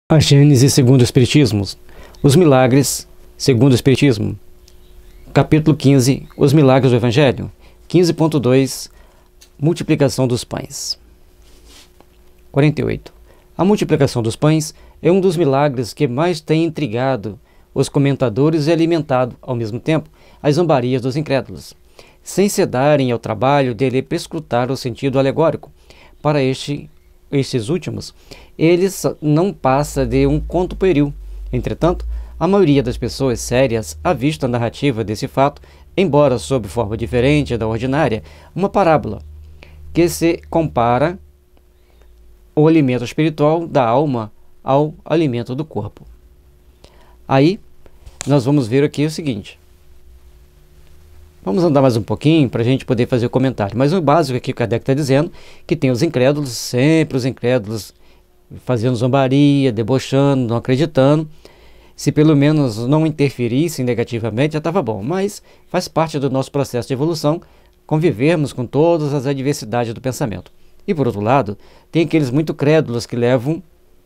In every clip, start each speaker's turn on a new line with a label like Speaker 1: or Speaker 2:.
Speaker 1: A Gênese segundo o Espiritismo. Os milagres segundo o Espiritismo. Capítulo 15. Os milagres do Evangelho. 15.2. Multiplicação dos pães. 48. A multiplicação dos pães é um dos milagres que mais tem intrigado os comentadores e alimentado, ao mesmo tempo, as zombarias dos incrédulos, sem se darem ao trabalho de lhe prescrutar o sentido alegórico. Para estes últimos, eles não passa de um conto pueril. Entretanto, a maioria das pessoas sérias avista a narrativa desse fato, embora sob forma diferente da ordinária, uma parábola, que se compara o alimento espiritual da alma ao alimento do corpo. Aí, nós vamos ver aqui o seguinte. Vamos andar mais um pouquinho para a gente poder fazer o comentário. Mas o básico aqui que o Kardec está dizendo, que tem os incrédulos, sempre os incrédulos, fazendo zombaria, debochando, não acreditando. Se pelo menos não interferissem negativamente, já estava bom. Mas faz parte do nosso processo de evolução convivermos com todas as adversidades do pensamento. E por outro lado, tem aqueles muito crédulos que levam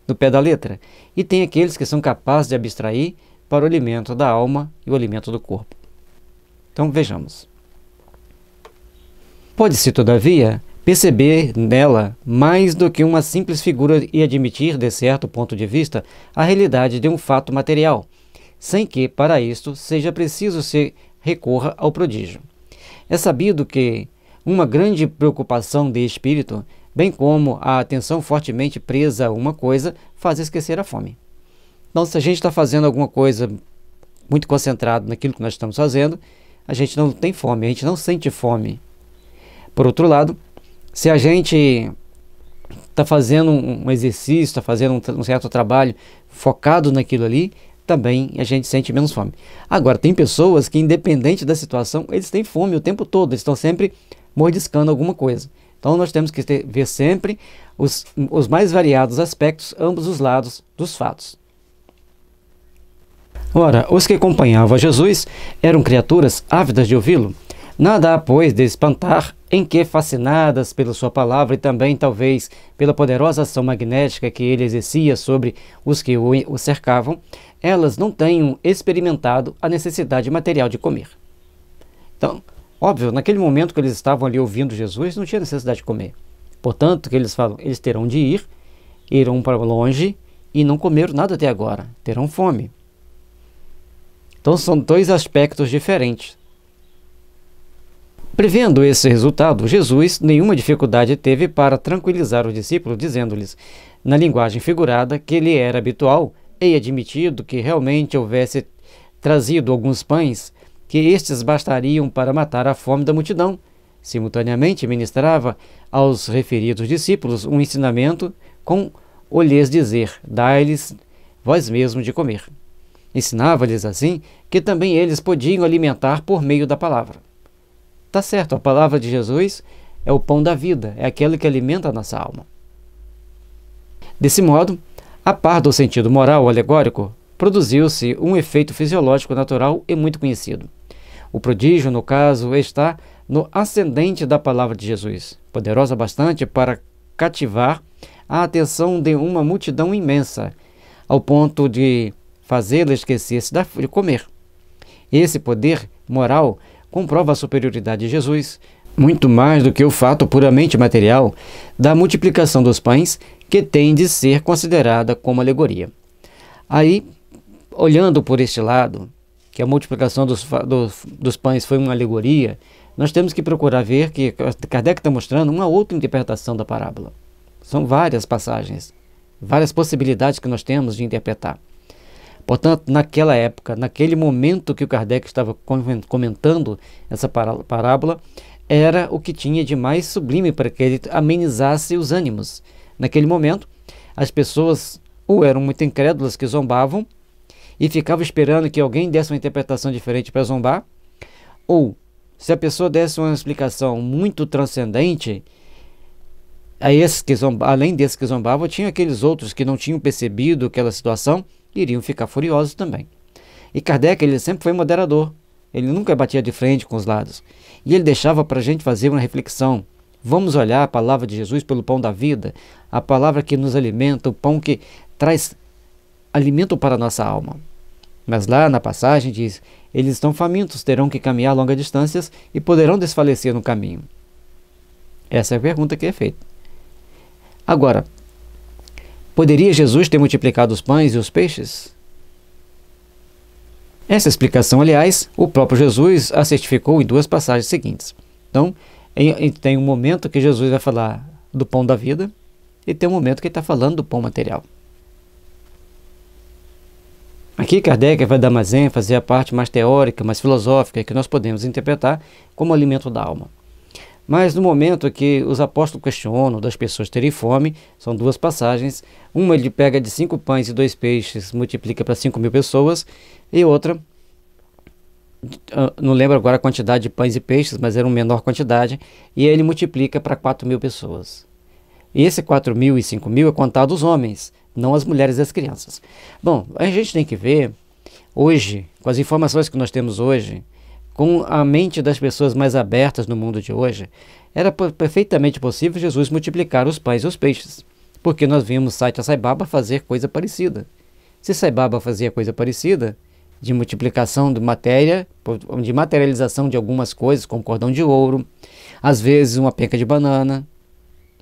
Speaker 1: no pé da letra. E tem aqueles que são capazes de abstrair para o alimento da alma e o alimento do corpo. Então vejamos. Pode-se, todavia, perceber nela mais do que uma simples figura e admitir, de certo ponto de vista, a realidade de um fato material, sem que, para isto, seja preciso se recorra ao prodígio. É sabido que uma grande preocupação de espírito, bem como a atenção fortemente presa a uma coisa, faz esquecer a fome. Então, se a gente está fazendo alguma coisa muito concentrado naquilo que nós estamos fazendo, a gente não tem fome, a gente não sente fome. Por outro lado, se a gente está fazendo um exercício, está fazendo um certo trabalho focado naquilo ali, também a gente sente menos fome. Agora, tem pessoas que, independente da situação, eles têm fome o tempo todo, eles estão sempre mordiscando alguma coisa. Então, nós temos que ver sempre os mais variados aspectos, ambos os lados dos fatos. Ora, os que acompanhavam a Jesus eram criaturas ávidas de ouvi-lo. Nada há, pois, de espantar em que, fascinadas pela sua palavra e também, talvez, pela poderosa ação magnética que ele exercia sobre os que o cercavam, elas não tenham experimentado a necessidade material de comer. Então, óbvio, naquele momento que eles estavam ali ouvindo Jesus, não tinha necessidade de comer. Portanto, que eles falam, eles terão de ir, irão para longe e não comeram nada até agora, terão fome. Então são dois aspectos diferentes. Prevendo esse resultado, Jesus nenhuma dificuldade teve para tranquilizar os discípulos, dizendo-lhes, na linguagem figurada, que lhe era habitual e admitido que realmente houvesse trazido alguns pães, que estes bastariam para matar a fome da multidão. Simultaneamente ministrava aos referidos discípulos um ensinamento com o lhes dizer, dai-lhes vós mesmos de comer. Ensinava-lhes assim que também eles podiam alimentar por meio da palavra. Tá certo, a palavra de Jesus é o pão da vida, é aquele que alimenta a nossa alma. Desse modo, a par do sentido moral alegórico, produziu-se um efeito fisiológico natural e muito conhecido. O prodígio, no caso, está no ascendente da palavra de Jesus, poderosa bastante para cativar a atenção de uma multidão imensa, ao ponto de fazê-la esquecer-se de comer. Esse poder moral comprova a superioridade de Jesus, muito mais do que o fato puramente material da multiplicação dos pães, que tem de ser considerada como alegoria. Aí, olhando por este lado, que a multiplicação dos pães foi uma alegoria, nós temos que procurar ver que Kardec está mostrando uma outra interpretação da parábola. São várias passagens, várias possibilidades que nós temos de interpretar. Portanto, naquela época, naquele momento que o Kardec estava comentando essa parábola, era o que tinha de mais sublime para que ele amenizasse os ânimos. Naquele momento, as pessoas ou eram muito incrédulas que zombavam e ficavam esperando que alguém desse uma interpretação diferente para zombar, ou, se a pessoa desse uma explicação muito transcendente, além desses que zombavam, tinha aqueles outros que não tinham percebido aquela situação, iriam ficar furiosos também. E Kardec, ele sempre foi moderador, ele nunca batia de frente com os lados, e ele deixava para a gente fazer uma reflexão. Vamos olhar a palavra de Jesus pelo pão da vida, a palavra que nos alimenta, o pão que traz alimento para a nossa alma. Mas lá na passagem diz: eles estão famintos, terão que caminhar longas distâncias e poderão desfalecer no caminho. Essa é a pergunta que é feita. Agora, poderia Jesus ter multiplicado os pães e os peixes? Essa explicação, aliás, o próprio Jesus a certificou em duas passagens seguintes. Então, tem um momento que Jesus vai falar do pão da vida e tem um momento que ele está falando do pão material. Aqui Kardec vai dar mais ênfase à parte mais teórica, mais filosófica, que nós podemos interpretar como alimento da alma. Mas no momento que os apóstolos questionam das pessoas terem fome, são duas passagens. Uma ele pega de 5 pães e 2 peixes, multiplica para 5.000 pessoas, e outra, não lembro agora a quantidade de pães e peixes, mas era uma menor quantidade, e ele multiplica para 4.000 pessoas. E esse 4.000 e 5.000 é contado os homens, não as mulheres e as crianças. Bom, a gente tem que ver, hoje, com as informações que nós temos hoje, com a mente das pessoas mais abertas no mundo de hoje, era perfeitamente possível Jesus multiplicar os pães e os peixes, porque nós vimos o site Sai Baba fazer coisa parecida. Se Sai Baba fazia coisa parecida, de multiplicação de matéria, de materialização de algumas coisas, como cordão de ouro, às vezes uma penca de banana,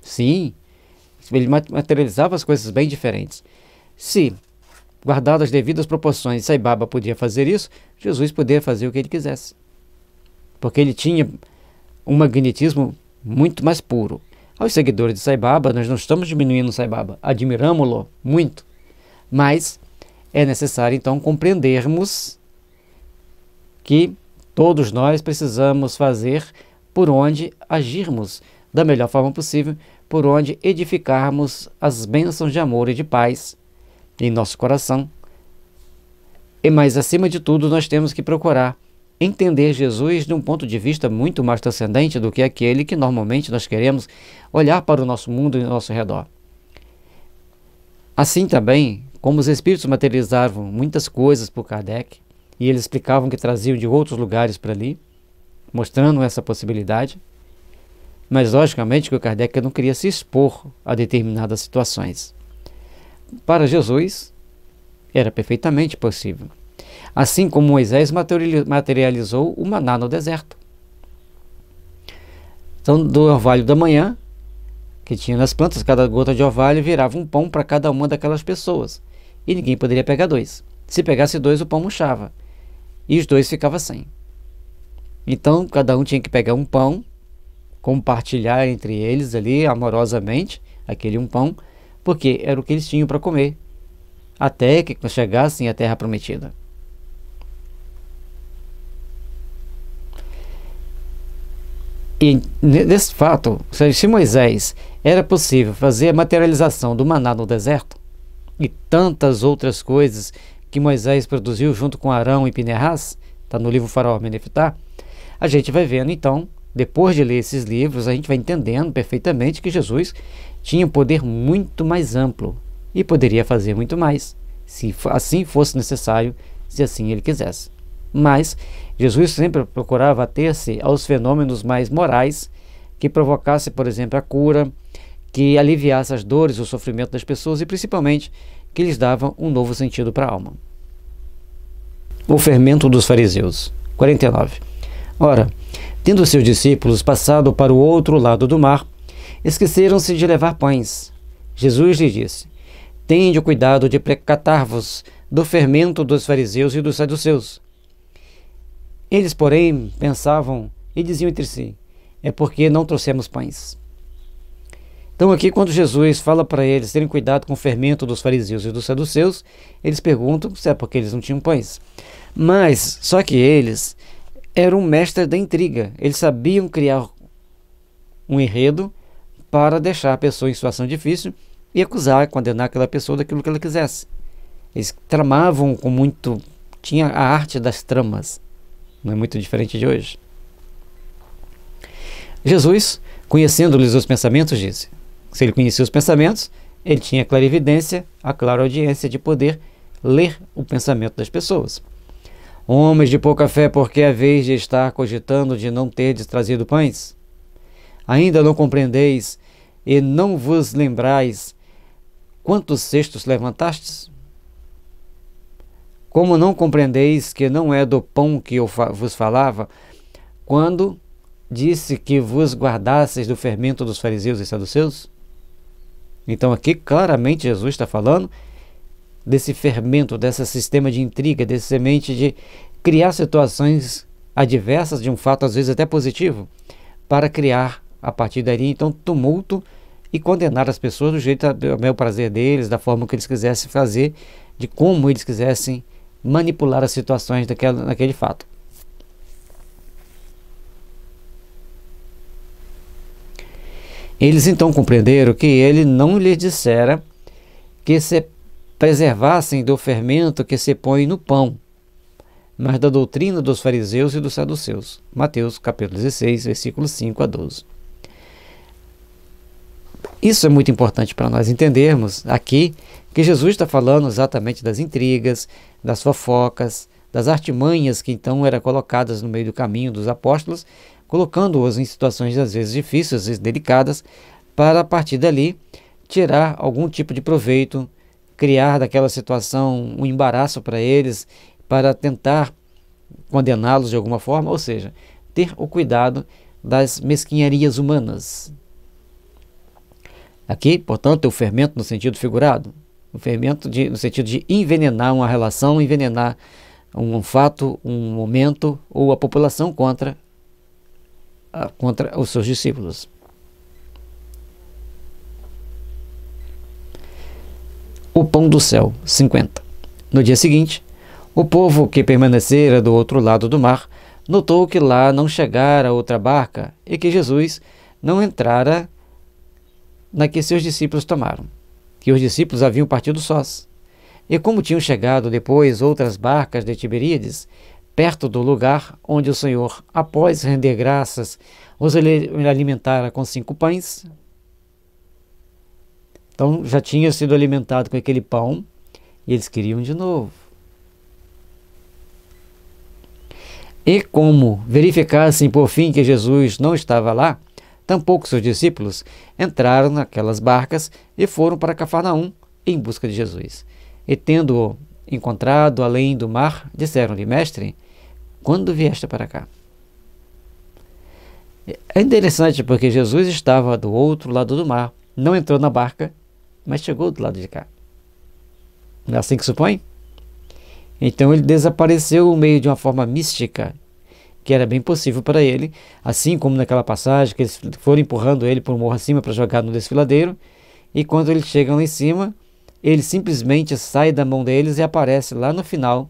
Speaker 1: sim, ele materializava as coisas bem diferentes. Se, guardadas as devidas proporções, Sai Baba podia fazer isso, Jesus poderia fazer o que ele quisesse. Porque ele tinha um magnetismo muito mais puro. Aos seguidores de Sai Baba, nós não estamos diminuindo o Sai Baba, admiramos-lo muito. Mas é necessário então compreendermos que todos nós precisamos fazer por onde agirmos da melhor forma possível, por onde edificarmos as bênçãos de amor e de paz em nosso coração. Mas, acima de tudo, nós temos que procurar entender Jesus de um ponto de vista muito mais transcendente do que aquele que normalmente nós queremos olhar para o nosso mundo e ao nosso redor. Assim também, como os espíritos materializavam muitas coisas por Kardec, e eles explicavam que traziam de outros lugares para ali, mostrando essa possibilidade, mas logicamente que o Kardec não queria se expor a determinadas situações. Para Jesus, era perfeitamente possível. Assim como Moisés materializou o maná no deserto. Então, do orvalho da manhã, que tinha nas plantas, cada gota de orvalho virava um pão para cada uma daquelas pessoas. E ninguém poderia pegar 2. Se pegasse 2, o pão murchava. E os 2 ficavam sem. Então, cada um tinha que pegar um pão, compartilhar entre eles ali amorosamente aquele um pão, porque era o que eles tinham para comer, até que chegassem à terra prometida. E nesse fato, se Moisés era possível fazer a materialização do maná no deserto, e tantas outras coisas que Moisés produziu junto com Arão e Pinehas, está no livro Faraó Menefitá, a gente vai vendo então, depois de ler esses livros, a gente vai entendendo perfeitamente que Jesus tinha um poder muito mais amplo e poderia fazer muito mais, se assim fosse necessário, se assim ele quisesse. Mas Jesus sempre procurava ater-se aos fenômenos mais morais, que provocasse, por exemplo, a cura, que aliviasse as dores, o sofrimento das pessoas e principalmente que lhes dava um novo sentido para a alma. O fermento dos fariseus. 49. Ora, tendo seus discípulos passado para o outro lado do mar, esqueceram-se de levar pães. Jesus lhe disse: tende o cuidado de precatar-vos do fermento dos fariseus e dos saduceus. Eles, porém, pensavam e diziam entre si: é porque não trouxemos pães. Então aqui, quando Jesus fala para eles terem cuidado com o fermento dos fariseus e dos saduceus, eles perguntam se é porque eles não tinham pães. Mas, só que eles eram mestres da intriga. Eles sabiam criar um enredo para deixar a pessoa em situação difícil e acusar, condenar aquela pessoa daquilo que ela quisesse. Eles tramavam com muito... tinha a arte das tramas. Não é muito diferente de hoje. Jesus, conhecendo-lhes os pensamentos, disse: se ele conhecia os pensamentos, ele tinha a clarividência, a clareaudiência de poder ler o pensamento das pessoas. Homens de pouca fé, por que haveis de estar cogitando de não terdes trazido pães? Ainda não compreendeis e não vos lembrais quantos cestos levantastes? Como não compreendeis que não é do pão que eu vos falava, quando disse que vos guardasseis do fermento dos fariseus e saduceus? Então aqui claramente Jesus está falando desse fermento, desse sistema de intriga, desse semente de criar situações adversas de um fato às vezes até positivo, para criar a partir daí então tumulto e condenar as pessoas do jeito ao meu prazer deles, da forma que eles quisessem fazer, de como eles quisessem manipular as situações daquele fato. Eles então compreenderam que ele não lhes dissera que se preservassem do fermento que se põe no pão, mas da doutrina dos fariseus e dos saduceus. Mateus capítulo 16, versículos 5 a 12. Isso é muito importante para nós entendermos aqui que Jesus está falando exatamente das intrigas, das fofocas, das artimanhas que então eram colocadas no meio do caminho dos apóstolos, colocando-os em situações às vezes difíceis e delicadas, para a partir dali tirar algum tipo de proveito, criar daquela situação um embaraço para eles, para tentar condená-los de alguma forma, ou seja, ter o cuidado das mesquinharias humanas. Aqui, portanto, o fermento no sentido figurado, o fermento no sentido de envenenar uma relação, envenenar um fato, um momento ou a população contra os seus discípulos. O pão do céu, 50. No dia seguinte, o povo que permanecera do outro lado do mar notou que lá não chegara outra barca e que Jesus não entrara na que seus discípulos tomaram, que os discípulos haviam partido sós. E como tinham chegado depois outras barcas de Tiberíades, perto do lugar onde o Senhor, após render graças, os alimentara com 5 pães. Então já tinha sido alimentado com aquele pão e eles queriam de novo. E como verificassem por fim que Jesus não estava lá, tampouco seus discípulos entraram naquelas barcas e foram para Cafarnaum em busca de Jesus. E tendo-o encontrado além do mar, disseram-lhe: Mestre, quando vieste para cá? É interessante porque Jesus estava do outro lado do mar, não entrou na barca, mas chegou do lado de cá. Não é assim que supõe? Então ele desapareceu no meio de uma forma mística, que era bem possível para ele, assim como naquela passagem que eles foram empurrando ele por um morro acima para jogar no desfiladeiro, e quando eles chegam lá em cima, ele simplesmente sai da mão deles e aparece lá no final,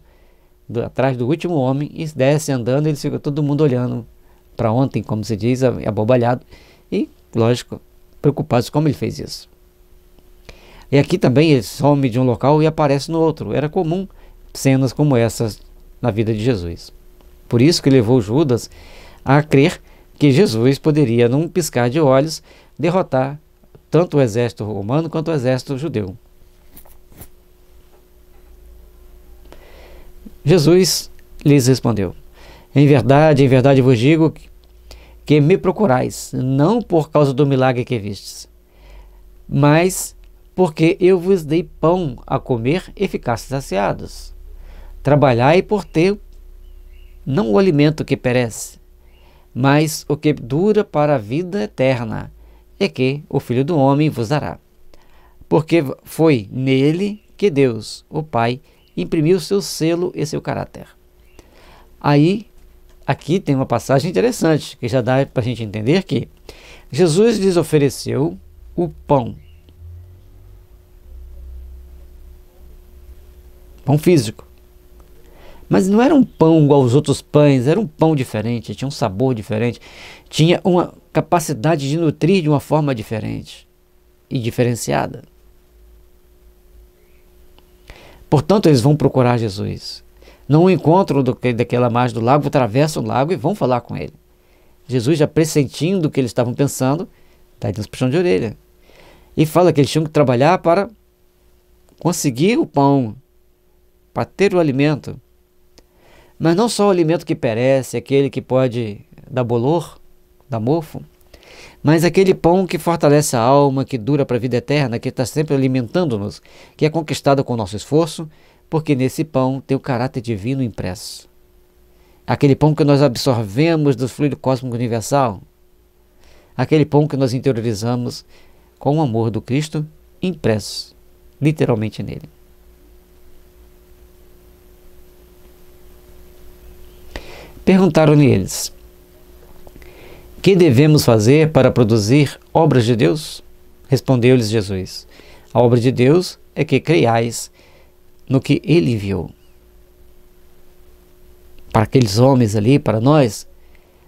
Speaker 1: atrás do último homem, e desce andando, e eles ficam todo mundo olhando para ontem, como se diz, abobalhado, e, lógico, preocupados como ele fez isso. E aqui também ele some de um local e aparece no outro. Era comum cenas como essas na vida de Jesus. Por isso que levou Judas a crer que Jesus poderia, num piscar de olhos, derrotar tanto o exército romano quanto o exército judeu. Jesus lhes respondeu: em verdade vos digo que me procurais, não por causa do milagre que vistes, mas porque eu vos dei pão a comer e ficastes saciados. Trabalhai por ter não o alimento que perece, mas o que dura para a vida eterna, e que o Filho do Homem vos dará. Porque foi nele que Deus, o Pai, imprimiu seu selo e seu caráter. Aqui tem uma passagem interessante, que já dá para a gente entender que Jesus lhes ofereceu o pão físico. Mas não era um pão igual aos outros pães, era um pão diferente, tinha um sabor diferente, tinha uma capacidade de nutrir de uma forma diferente e diferenciada. Portanto, eles vão procurar Jesus. Não encontram daquela margem do lago, atravessam o lago e vão falar com ele. Jesus, já pressentindo o que eles estavam pensando, está dando uns puxão de orelha. E fala que eles tinham que trabalhar para conseguir o pão, para ter o alimento. Mas não só o alimento que perece, aquele que pode dar bolor, dar mofo, mas aquele pão que fortalece a alma, que dura para a vida eterna, que está sempre alimentando-nos, que é conquistado com o nosso esforço, porque nesse pão tem o caráter divino impresso. Aquele pão que nós absorvemos do fluido cósmico universal, aquele pão que nós interiorizamos com o amor do Cristo impresso, literalmente nele. Perguntaram-lhe eles: que devemos fazer para produzir obras de Deus? Respondeu-lhes Jesus: a obra de Deus é que creiais no que ele enviou. Para aqueles homens ali, para nós,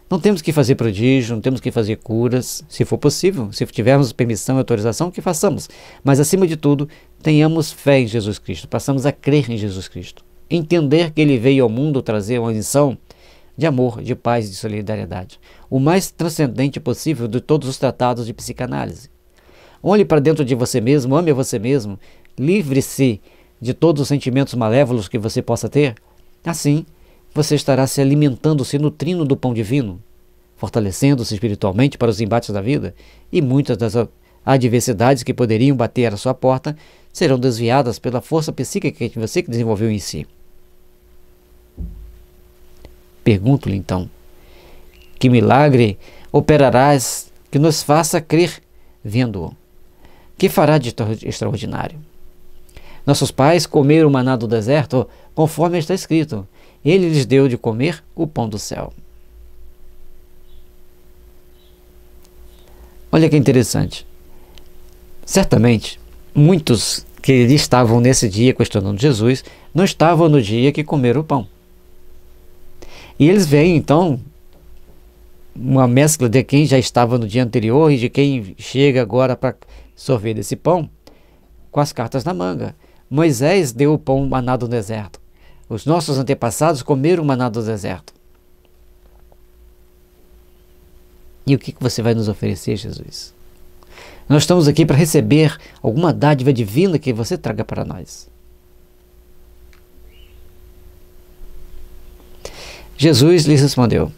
Speaker 1: não temos que fazer prodígio, não temos que fazer curas, se for possível, se tivermos permissão e autorização, que façamos. Mas, acima de tudo, tenhamos fé em Jesus Cristo, passamos a crer em Jesus Cristo. Entender que ele veio ao mundo trazer uma lição de amor, de paz e de solidariedade. O mais transcendente possível de todos os tratados de psicanálise. Olhe para dentro de você mesmo, ame a você mesmo, livre-se de todos os sentimentos malévolos que você possa ter. Assim, você estará se alimentando, se nutrindo do pão divino, fortalecendo-se espiritualmente para os embates da vida, e muitas das adversidades que poderiam bater à sua porta serão desviadas pela força psíquica que você desenvolveu em si. Pergunto-lhe então: que milagre operarás que nos faça crer vendo-o? Que fará de extraordinário? Nossos pais comeram o maná do deserto, conforme está escrito: ele lhes deu de comer o pão do céu. Olha que interessante. Certamente, muitos que estavam nesse dia questionando Jesus, não estavam no dia que comeram o pão. E eles veem, então, uma mescla de quem já estava no dia anterior e de quem chega agora para sorver desse pão, com as cartas na manga. Moisés deu o pão maná do deserto. Os nossos antepassados comeram o maná do deserto. E o que você vai nos oferecer, Jesus? Nós estamos aqui para receber alguma dádiva divina que você traga para nós. Jesus lhes respondeu: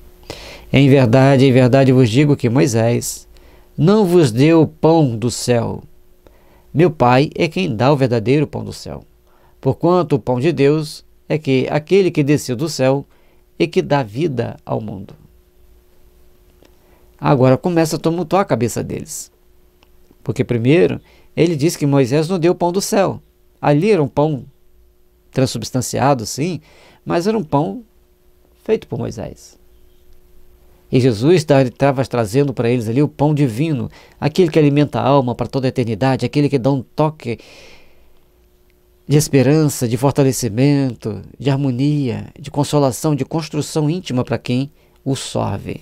Speaker 1: em verdade vos digo que Moisés não vos deu o pão do céu. Meu Pai é quem dá o verdadeiro pão do céu. Porquanto o pão de Deus é que aquele que desceu do céu e que dá vida ao mundo. Agora começa a tumultuar a cabeça deles. Porque primeiro ele disse que Moisés não deu o pão do céu. Ali era um pão transubstanciado, sim, mas era um pão feito por Moisés. E Jesus estava trazendo para eles ali o pão divino, aquele que alimenta a alma para toda a eternidade, aquele que dá um toque de esperança, de fortalecimento, de harmonia, de consolação, de construção íntima para quem o sorve.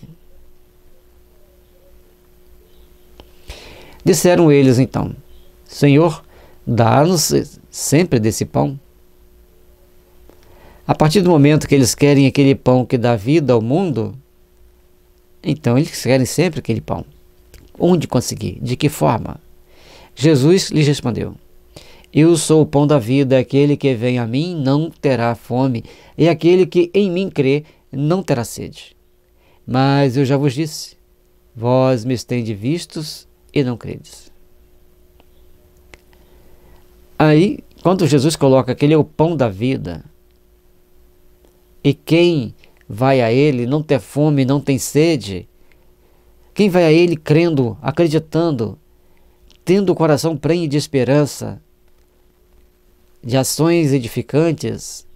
Speaker 1: Disseram eles então: Senhor, dá-nos sempre desse pão. A partir do momento que eles querem aquele pão que dá vida ao mundo, então eles querem sempre aquele pão. Onde conseguir? De que forma? Jesus lhes respondeu: eu sou o pão da vida, aquele que vem a mim não terá fome, e aquele que em mim crê não terá sede. Mas eu já vos disse, vós me tendes vistos e não credes. Aí, quando Jesus coloca que ele é o pão da vida, e quem vai a ele não tem fome, não tem sede, quem vai a ele crendo, acreditando, tendo o coração prenhe de esperança, de ações edificantes,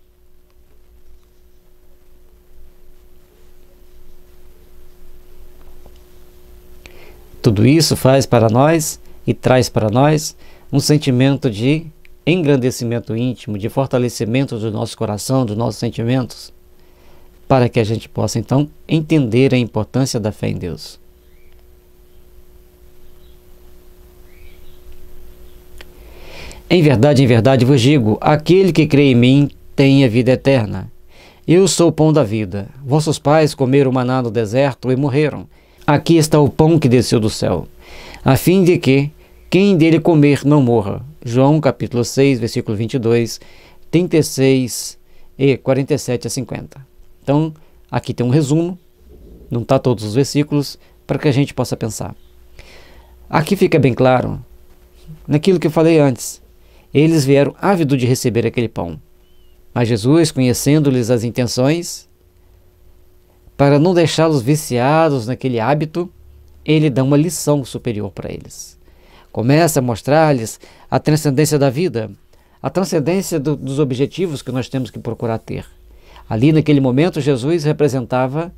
Speaker 1: tudo isso faz para nós e traz para nós um sentimento de engrandecimento íntimo, de fortalecimento do nosso coração, dos nossos sentimentos, para que a gente possa então entender a importância da fé em Deus. Em verdade vos digo, aquele que crê em mim tem a vida eterna. Eu sou o pão da vida. Vossos pais comeram maná no deserto e morreram. Aqui está o pão que desceu do céu, a fim de que quem dele comer não morra. João capítulo 6, versículo 22, 36 e 47 a 50. Então, aqui tem um resumo, não está todos os versículos, para que a gente possa pensar. Aqui fica bem claro, naquilo que eu falei antes, eles vieram ávidos de receber aquele pão. Mas Jesus, conhecendo-lhes as intenções, para não deixá-los viciados naquele hábito, ele dá uma lição superior para eles. Começa a mostrar-lhes a transcendência da vida, a transcendência dos objetivos que nós temos que procurar ter. Ali, naquele momento, Jesus representava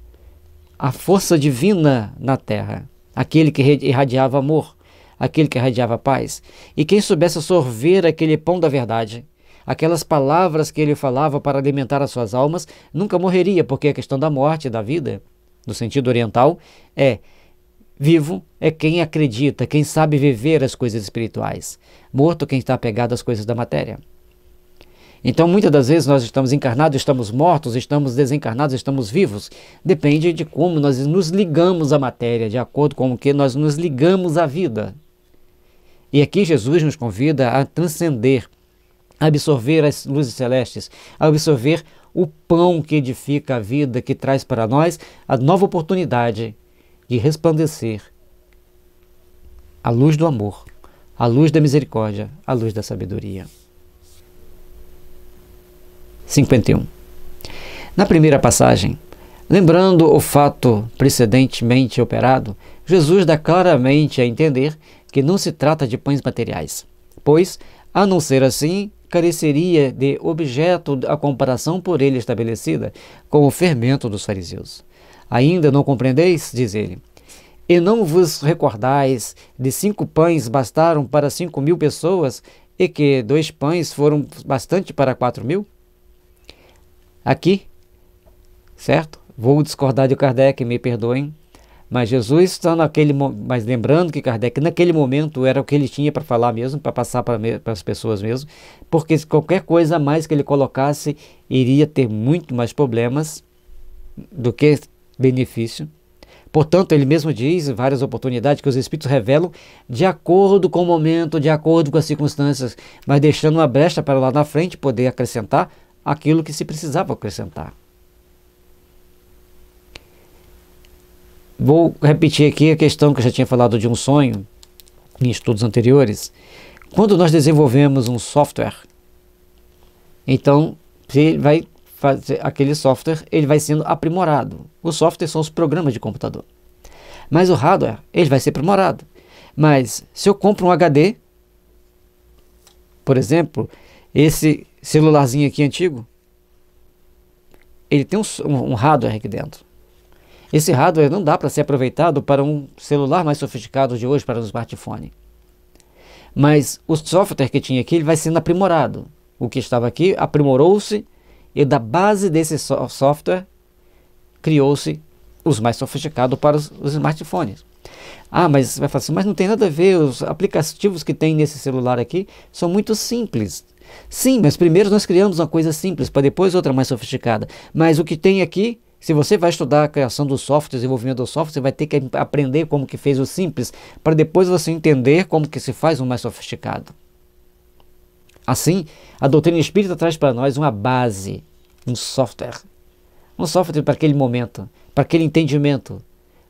Speaker 1: a força divina na terra, aquele que irradiava amor, aquele que irradiava paz. E quem soubesse sorver aquele pão da verdade, aquelas palavras que ele falava para alimentar as suas almas, nunca morreria, porque a questão da morte, da vida, no sentido oriental, é vivo é quem acredita, quem sabe viver as coisas espirituais. Morto quem está apegado às coisas da matéria. Então, muitas das vezes nós estamos encarnados, estamos mortos, estamos desencarnados, estamos vivos. Depende de como nós nos ligamos à matéria, de acordo com o que nós nos ligamos à vida. E aqui Jesus nos convida a transcender, a absorver as luzes celestes, a absorver o pão que edifica a vida, que traz para nós a nova oportunidade de resplandecer a luz do amor, a luz da misericórdia, a luz da sabedoria. 51. Na primeira passagem, lembrando o fato precedentemente operado, Jesus dá claramente a entender que não se trata de pães materiais, pois, a não ser assim, careceria de objeto a comparação por ele estabelecida com o fermento dos fariseus. Ainda não compreendeis, diz ele, e não vos recordais de 5 pães bastaram para 5.000 pessoas e que 2 pães foram bastante para 4.000? Aqui, certo? Vou discordar de Kardec, me perdoem, mas Jesus está mas lembrando que Kardec naquele momento era o que ele tinha para falar mesmo, para passar para as pessoas mesmo, porque qualquer coisa a mais que ele colocasse iria ter muito mais problemas do que benefício. Portanto, ele mesmo diz em várias oportunidades que os Espíritos revelam de acordo com o momento, de acordo com as circunstâncias, mas deixando uma brecha para lá na frente poder acrescentar aquilo que se precisava acrescentar. Vou repetir aqui a questão que eu já tinha falado de um sonho em estudos anteriores. Quando nós desenvolvemos um software, então ele vai fazer aquele software, ele vai sendo aprimorado. Os softwares são os programas de computador. Mas o hardware, ele vai ser aprimorado. Mas se eu compro um HD, por exemplo, esse celularzinho aqui antigo, ele tem um hardware aqui dentro. Esse hardware não dá para ser aproveitado para um celular mais sofisticado de hoje, para um smartphone. Mas o software que tinha aqui, ele vai sendo aprimorado. O que estava aqui aprimorou-se e da base desse software criou-se os mais sofisticados para os smartphones. Ah, mas você vai falar assim, mas não tem nada a ver, os aplicativos que tem nesse celular aqui são muito simples. Sim, mas primeiro nós criamos uma coisa simples, para depois outra mais sofisticada. Mas o que tem aqui, se você vai estudar a criação do software, desenvolvimento do software, você vai ter que aprender como que fez o simples, para depois você entender como que se faz um mais sofisticado. Assim, a doutrina espírita traz para nós uma base, um software para aquele momento, para aquele entendimento,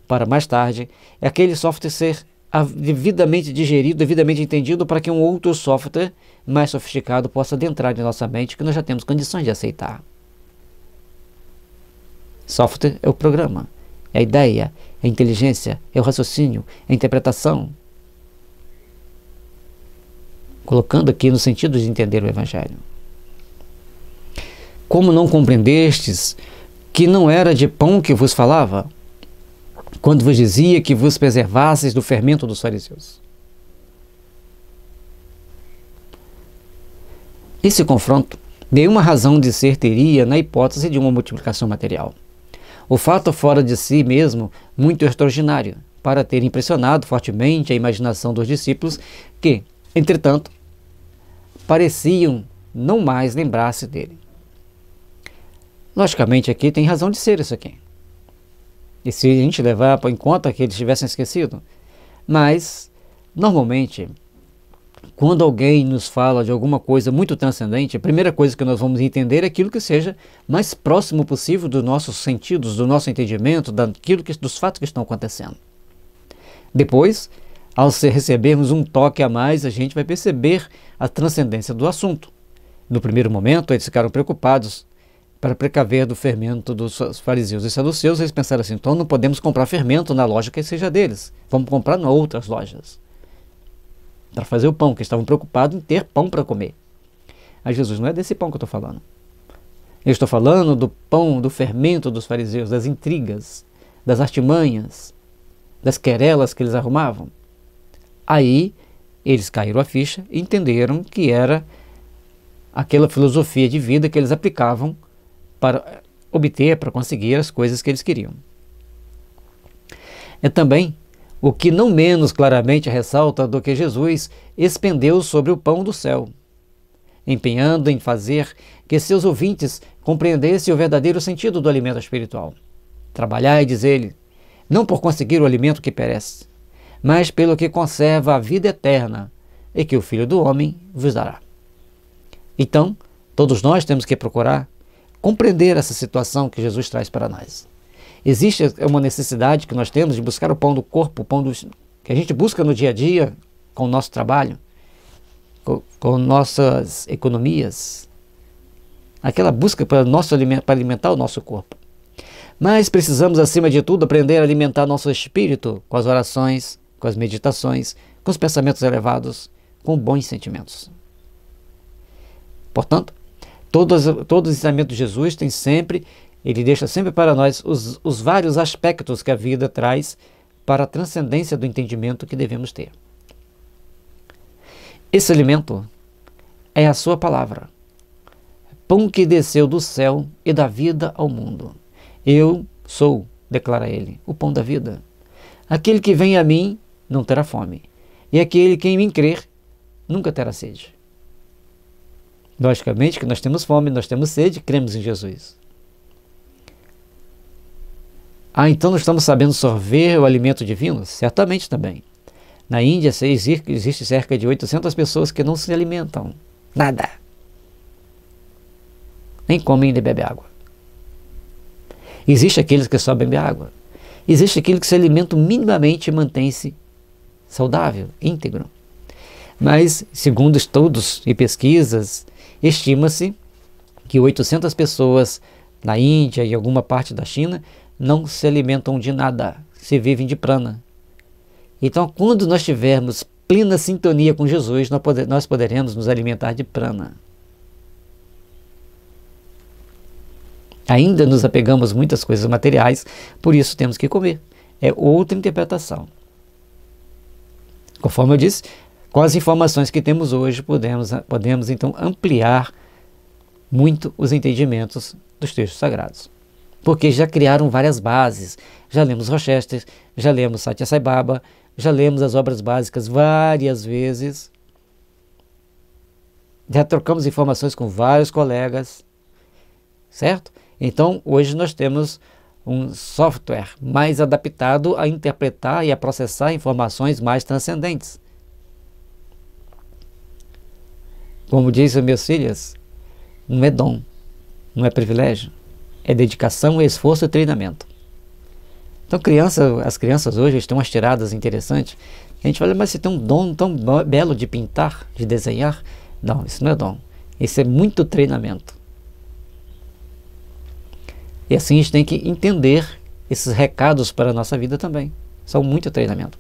Speaker 1: para mais tarde, aquele software ser devidamente digerido, devidamente entendido, para que um outro software mais sofisticado possa adentrar em nossa mente, que nós já temos condições de aceitar. Software é o programa, é a ideia, é a inteligência, é o raciocínio, é a interpretação. Colocando aqui no sentido de entender o Evangelho. Como não compreendestes que não era de pão que vos falava, quando vos dizia que vos preservasseis do fermento dos fariseus? Esse confronto, nenhuma razão de ser teria na hipótese de uma multiplicação material. O fato fora de si mesmo, muito extraordinário, para ter impressionado fortemente a imaginação dos discípulos que, entretanto, pareciam não mais lembrar-se dele. Logicamente aqui tem razão de ser isso aqui. E se a gente levar em conta que eles tivessem esquecido. Mas, normalmente, quando alguém nos fala de alguma coisa muito transcendente, a primeira coisa que nós vamos entender é aquilo que seja mais próximo possível dos nossos sentidos, do nosso entendimento, dos fatos que estão acontecendo. Depois, ao recebermos um toque a mais, a gente vai perceber a transcendência do assunto. No primeiro momento, eles ficaram preocupados para precaver do fermento dos fariseus e saduceus. Eles pensaram assim: então não podemos comprar fermento na loja que seja deles, vamos comprar em outras lojas para fazer o pão, que estavam preocupados em ter pão para comer. Aí Jesus: não é desse pão que eu estou falando. Eu estou falando do pão, do fermento dos fariseus, das intrigas, das artimanhas, das querelas que eles arrumavam. Aí eles caíram a ficha e entenderam que era aquela filosofia de vida que eles aplicavam para obter, para conseguir as coisas que eles queriam. É também o que não menos claramente ressalta do que Jesus expendeu sobre o pão do céu, empenhando em fazer que seus ouvintes compreendessem o verdadeiro sentido do alimento espiritual. Trabalhai, diz ele, não por conseguir o alimento que perece, mas pelo que conserva a vida eterna e que o Filho do Homem vos dará. Então, todos nós temos que procurar compreender essa situação que Jesus traz para nós. Existe uma necessidade que nós temos de buscar o pão do corpo, que a gente busca no dia a dia, com o nosso trabalho, com nossas economias, aquela busca para alimentar o nosso corpo. Mas precisamos, acima de tudo, aprender a alimentar nosso espírito com as orações, com as meditações, com os pensamentos elevados, com bons sentimentos. Portanto, todos os ensinamentos de Jesus ele deixa sempre para nós os vários aspectos que a vida traz para a transcendência do entendimento que devemos ter. Esse alimento é a sua palavra, pão que desceu do céu e dá vida ao mundo. Eu sou, declara ele, o pão da vida. Aquele que vem a mim não terá fome, e aquele que em mim crer nunca terá sede. Logicamente que nós temos fome, nós temos sede, cremos em Jesus. Então nós estamos sabendo sorver o alimento divino? Certamente também. Na Índia existe cerca de 800 pessoas que não se alimentam. Nada. Nem comem nem bebem água. Existe aqueles que só bebem água. Existe aqueles que se alimentam minimamente e mantém-se saudável, íntegro. Mas, segundo estudos e pesquisas, estima-se que 800 pessoas na Índia e alguma parte da China não se alimentam de nada, se vivem de prana. Então, quando nós tivermos plena sintonia com Jesus, nós poderemos nos alimentar de prana. Ainda nos apegamos a muitas coisas materiais, por isso temos que comer. É outra interpretação. Conforme eu disse, com as informações que temos hoje, podemos então ampliar muito os entendimentos dos textos sagrados. Porque já criaram várias bases. Já lemos Rochester, já lemos Satya Sai Baba, já lemos as obras básicas várias vezes. Já trocamos informações com vários colegas, certo? Então, hoje nós temos um software mais adaptado a interpretar e a processar informações mais transcendentes. Como dizem meus filhos, não é dom, não é privilégio, é dedicação, esforço e treinamento. Então, as crianças hoje têm umas tiradas interessantes. A gente fala, mas você tem um dom tão belo de pintar, de desenhar? Não, isso não é dom. Isso é muito treinamento. E assim a gente tem que entender esses recados para a nossa vida também. São muito treinamento.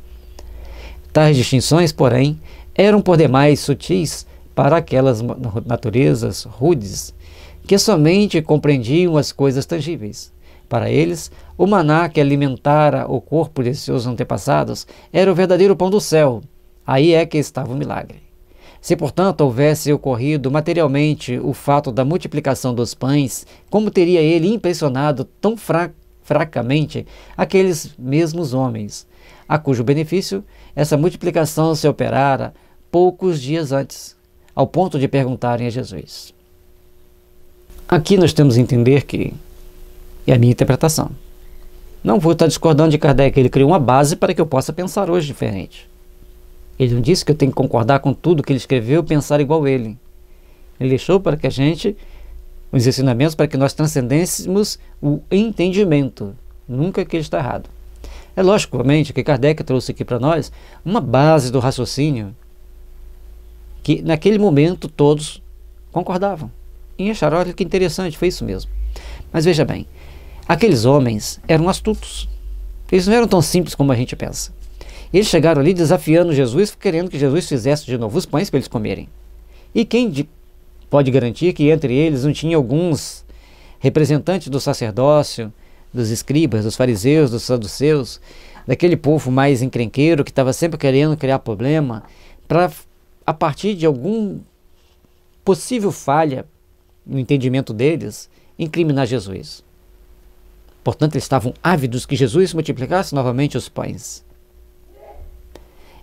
Speaker 1: Tais distinções, porém, eram por demais sutis para aquelas naturezas rudes que somente compreendiam as coisas tangíveis. Para eles, o maná que alimentara o corpo de seus antepassados era o verdadeiro pão do céu. Aí é que estava o milagre. Se, portanto, houvesse ocorrido materialmente o fato da multiplicação dos pães, como teria ele impressionado tão fracamente aqueles mesmos homens, a cujo benefício essa multiplicação se operara poucos dias antes, ao ponto de perguntarem a Jesus. Aqui nós temos que entender que é a minha interpretação. Não vou estar discordando de Kardec, ele criou uma base para que eu possa pensar hoje diferente. Ele não disse que eu tenho que concordar com tudo que ele escreveu e pensar igual a ele. Ele deixou para que os ensinamentos para que nós transcendêssemos o entendimento. Nunca que ele está errado. É logicamente que Kardec trouxe aqui para nós uma base do raciocínio que naquele momento todos concordavam. E acharam, olha que interessante, foi isso mesmo. Mas veja bem, aqueles homens eram astutos. Eles não eram tão simples como a gente pensa. Eles chegaram ali desafiando Jesus, querendo que Jesus fizesse de novo os pães para eles comerem. E quem pode garantir que entre eles não tinha alguns representantes do sacerdócio, dos escribas, dos fariseus, dos saduceus, daquele povo mais encrenqueiro que estava sempre querendo criar problema para, a partir de algum possível falha no entendimento deles, incriminar Jesus. Portanto, eles estavam ávidos que Jesus multiplicasse novamente os pães.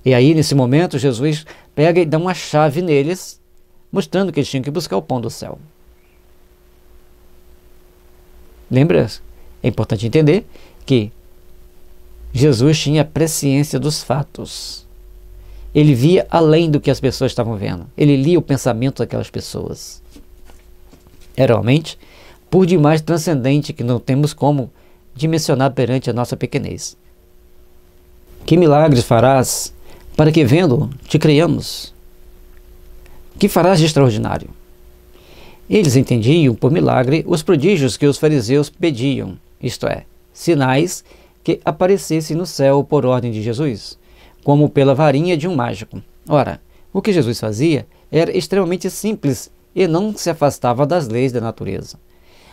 Speaker 1: E aí, nesse momento, Jesus pega e dá uma chave neles, mostrando que eles tinham que buscar o pão do céu. Lembra? É importante entender que Jesus tinha presciência dos fatos. Ele via além do que as pessoas estavam vendo. Ele lia o pensamento daquelas pessoas. Era realmente por demais transcendente que não temos como dimensionar perante a nossa pequenez. Que milagres farás para que, vendo, te creiamos? Que farás de extraordinário? Eles entendiam por milagre os prodígios que os fariseus pediam, isto é, sinais que aparecessem no céu por ordem de Jesus, como pela varinha de um mágico. Ora, o que Jesus fazia era extremamente simples e não se afastava das leis da natureza.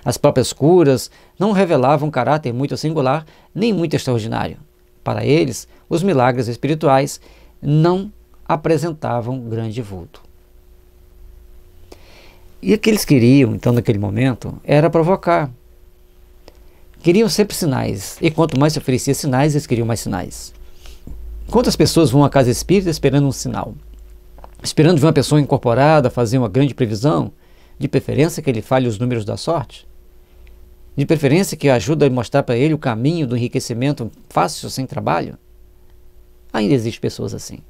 Speaker 1: As próprias curas não revelavam um caráter muito singular nem muito extraordinário. Para eles, os milagres espirituais não apresentavam grande vulto. E o que eles queriam, então, naquele momento, era provocar. Queriam sempre sinais, e quanto mais se oferecia sinais, eles queriam mais sinais. Quantas pessoas vão à casa espírita esperando um sinal? Esperando ver uma pessoa incorporada fazer uma grande previsão? De preferência que ele fale os números da sorte? De preferência que ajude a mostrar para ele o caminho do enriquecimento fácil, sem trabalho? Ainda existem pessoas assim.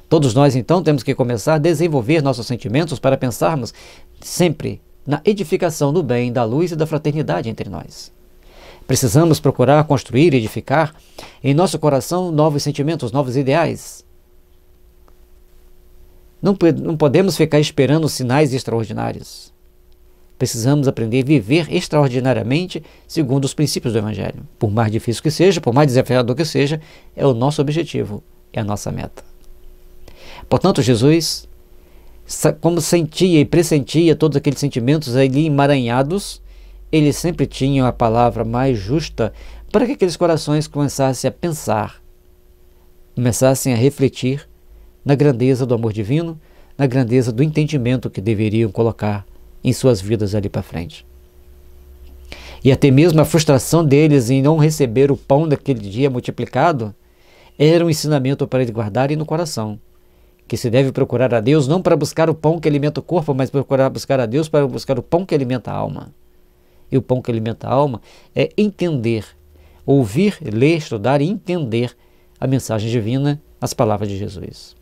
Speaker 1: Todos nós, então, temos que começar a desenvolver nossos sentimentos para pensarmos sempre na edificação do bem, da luz e da fraternidade entre nós. Precisamos procurar construir e edificar em nosso coração novos sentimentos, novos ideais. Não podemos ficar esperando sinais extraordinários. Precisamos aprender a viver extraordinariamente segundo os princípios do Evangelho. Por mais difícil que seja, por mais desafiador que seja, é o nosso objetivo, é a nossa meta. Portanto, Jesus, como sentia e pressentia todos aqueles sentimentos ali emaranhados, ele sempre tinha a palavra mais justa para que aqueles corações começassem a pensar, começassem a refletir na grandeza do amor divino, na grandeza do entendimento que deveriam colocar em suas vidas ali para frente. E até mesmo a frustração deles em não receber o pão daquele dia multiplicado era um ensinamento para eles guardarem no coração, que se deve procurar a Deus não para buscar o pão que alimenta o corpo, mas buscar a Deus para buscar o pão que alimenta a alma. E o pão que alimenta a alma é entender, ouvir, ler, estudar e entender a mensagem divina, as palavras de Jesus.